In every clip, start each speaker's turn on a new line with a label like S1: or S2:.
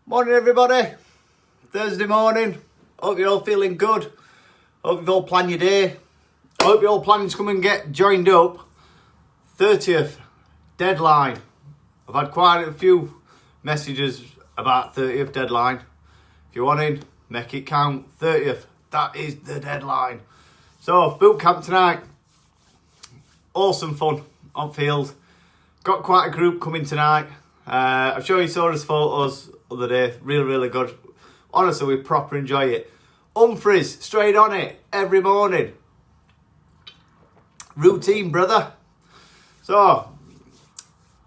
S1: Morning everybody, Thursday morning, hope you're all feeling good, hope you've all planned your day, hope you're all planning to come and get joined up. 30th deadline, I've had quite a few messages about 30th deadline. If you're wanting, make it count, 30th, that is the deadline. So boot camp tonight, awesome fun on field, got quite a group coming tonight. I'm sure you saw his photos other day, really good. Honestly, we proper enjoy it. Humphreys, straight on it, every morning. Routine, brother. So,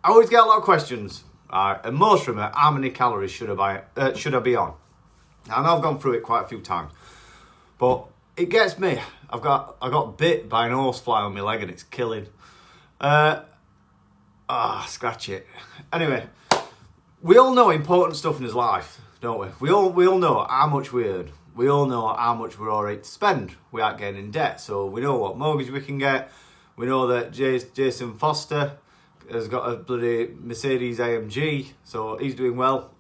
S1: I always get a lot of questions, and most of them are, how many calories should I be on? I know I've gone through it quite a few times, but it gets me. I got bit by an horsefly on my leg and it's killing. Scratch it. Anyway, we all know important stuff in his life, don't we? We all know how much we earn. We all know how much we're all right to spend without getting in debt. So we know what mortgage we can get. We know that Jason Foster has got a bloody Mercedes AMG, so he's doing well.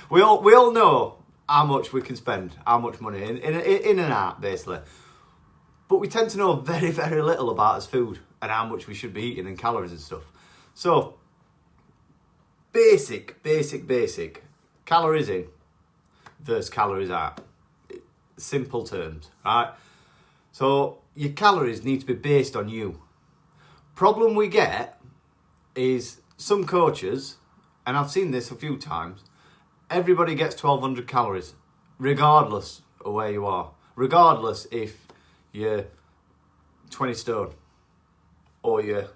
S1: we all know how much we can spend, how much money in and out, basically. But we tend to know very little about his food and how much we should be eating and calories and stuff. So, basic. Calories in versus calories out. Simple terms, right? So, your calories need to be based on you. Problem we get is some coaches, and I've seen this a few times, everybody gets 1,200 calories, regardless of where you are. Regardless if you're 20 stone or you're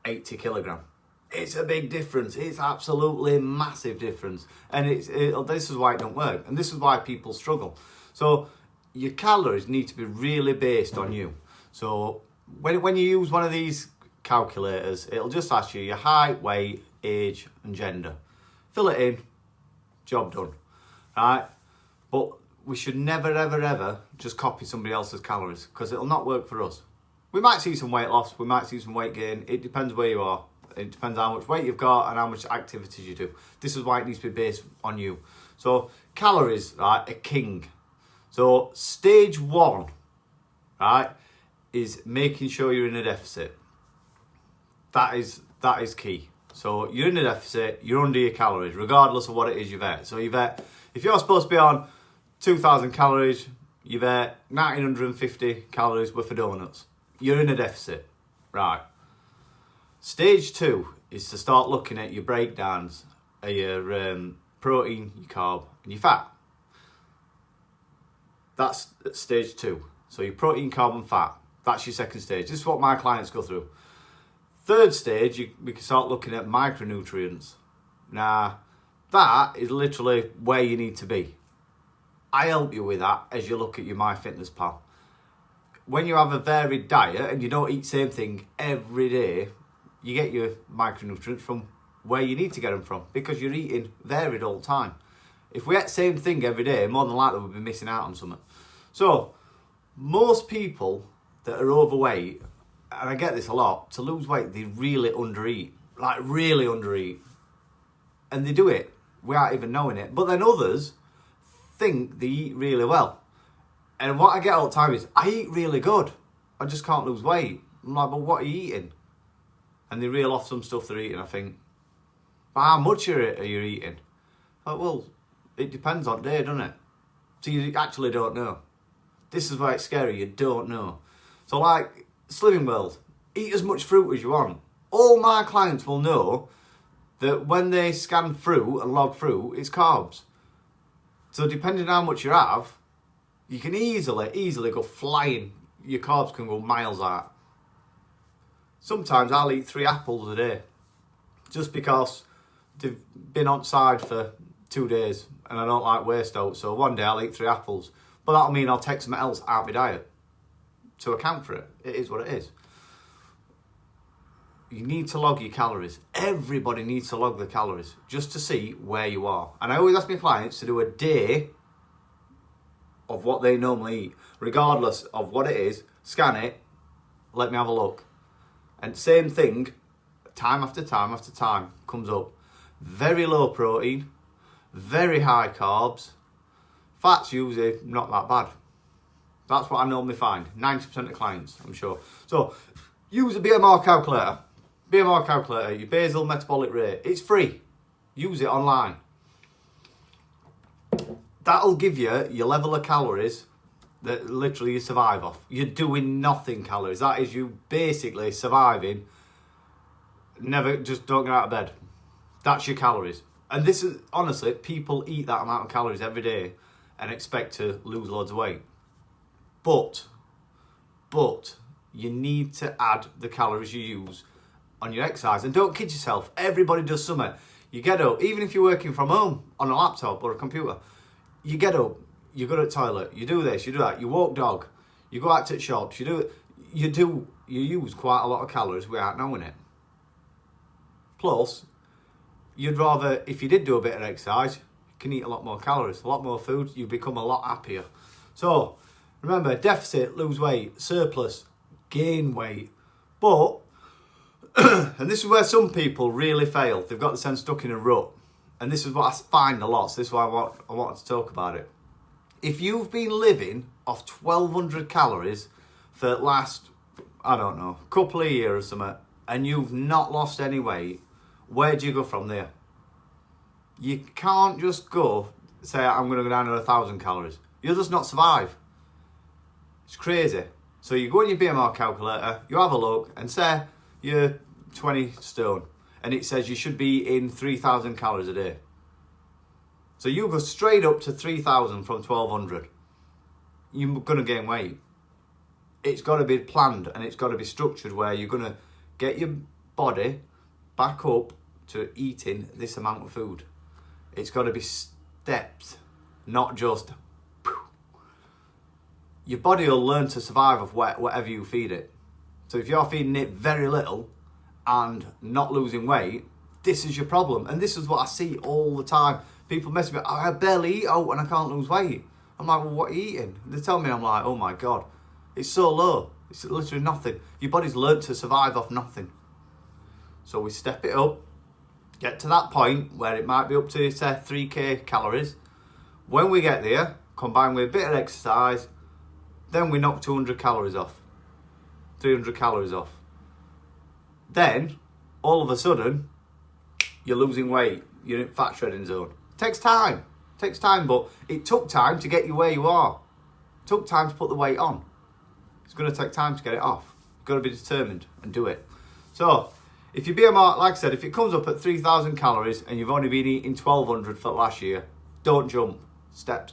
S1: 80 kilogram. It's a big difference. It's absolutely massive difference. And this is why it don't work. And this is why people struggle. So your calories need to be really based on you. So when you use one of these calculators, it'll just ask you your height, weight, age and gender. Fill it in, job done. Right? But we should never ever just copy somebody else's calories because it'll not work for us. We might see some weight loss, we might see some weight gain. It depends where you are. It depends how much weight you've got and how much activities you do. This is why it needs to be based on you. So calories, right, are king. So stage 1, right, is making sure you're in a deficit. That is key. So you're in a deficit, you're under your calories, regardless of what it is you've ate. So if you're supposed to be on 2,000 calories, you've ate 1,950 calories worth of donuts. You're in a deficit, right? Stage 2 is to start looking at your breakdowns of your protein, your carb, and your fat. That's stage 2. So your protein, carb, and fat. That's your second stage. This is what my clients go through. Third stage, we can start looking at micronutrients. Now, that is literally where you need to be. I help you with that as you look at your MyFitnessPal. When you have a varied diet and you don't eat the same thing every day, you get your micronutrients from where you need to get them from because you're eating varied all the time. If we ate the same thing every day, more than likely we'll be missing out on something. So, most people that are overweight, and I get this a lot, to lose weight, they really undereat. Like, really undereat. And they do it without even knowing it. But then others think they eat really well. And what I get all the time is, I eat really good. I just can't lose weight. I'm like, but what are you eating? And they reel off some stuff they're eating. I think, but how much are you eating? Like, well, it depends on day, doesn't it? So you actually don't know. This is why it's scary. You don't know. So like, Slimming World, eat as much fruit as you want. All my clients will know that when they scan fruit and log fruit, it's carbs. So depending on how much you have, you can easily go flying. Your carbs can go miles out. Sometimes I'll eat 3 apples a day just because they've been outside for 2 days and I don't like waste out. So one day I'll eat 3 apples, but that'll mean I'll take something else out of my diet to account for it. It is what it is. You need to log your calories. Everybody needs to log the calories just to see where you are. And I always ask my clients to do a day of what they normally eat, regardless of what it is. Scan it, let me have a look. And same thing, time after time after time comes up. very low protein, very high carbs. Fat's usually not that bad. That's what I normally find. 90% of clients, I'm sure. So use a BMR calculator. BMR calculator, your basal metabolic rate. It's free. Use it online. That'll give you your level of calories that literally you survive off. You're doing nothing calories. That is you basically surviving. Never, just don't get out of bed. That's your calories. And this is, honestly, people eat that amount of calories every day and expect to lose loads of weight. But you need to add the calories you use on your exercise. And don't kid yourself. Everybody does something. You get up, even if you're working from home on a laptop or a computer, you get up, you go to the toilet, you do this, you do that, you walk dog, you go out to the shops, you use quite a lot of calories without knowing it. Plus, you'd rather, if you did do a bit of exercise, you can eat a lot more calories, a lot more food, you become a lot happier. So, remember, deficit, lose weight, surplus, gain weight. But, and this is where some people really fail, they've got themselves stuck in a rut. And this is what I find a lot, so this is why I wanted to talk about it. If you've been living off 1,200 calories for the last, I don't know, couple of years or something, and you've not lost any weight, where do you go from there? You can't just go, say, I'm going to go down to 1,000 calories. You'll just not survive. It's crazy. So you go on your BMR calculator, you have a look, and say you're 20 stone. And it says you should be in 3,000 calories a day. So you go straight up to 3,000 from 1,200. You're going to gain weight. It's got to be planned and it's got to be structured where you're going to get your body back up to eating this amount of food. It's got to be steps, not just... Your body will learn to survive off whatever you feed it. So if you're feeding it very little, and not losing weight, this is your problem. And this is what I see all the time. People mess with me, I barely eat out and I can't lose weight. I'm like, well, what are you eating? They tell me, I'm like, oh my God, it's so low. It's literally nothing. Your body's learned to survive off nothing. So we step it up, get to that point where it might be up to, say, 3k calories. When we get there, combined with a bit of exercise, then we knock 200 calories off, 300 calories off. Then, all of a sudden, you're losing weight. You're in fat shredding zone. It takes time, but it took time to get you where you are. It took time to put the weight on. It's going to take time to get it off. You've got to be determined and do it. So, if your BMR, like I said, if it comes up at 3,000 calories and you've only been eating 1,200 for last year, don't jump. Step.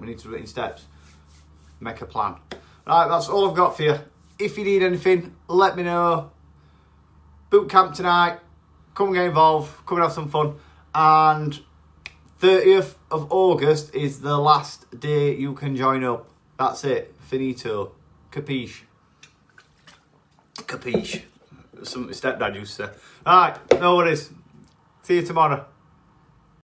S1: We need to do it in steps. Make a plan. Right, that's all I've got for you. If you need anything, let me know. Boot camp tonight. Come and get involved. Come and have some fun. And 30th of August is the last day you can join up. That's it. Finito. Capiche. Capiche. Something my stepdad used to say. Alright, no worries. See you tomorrow.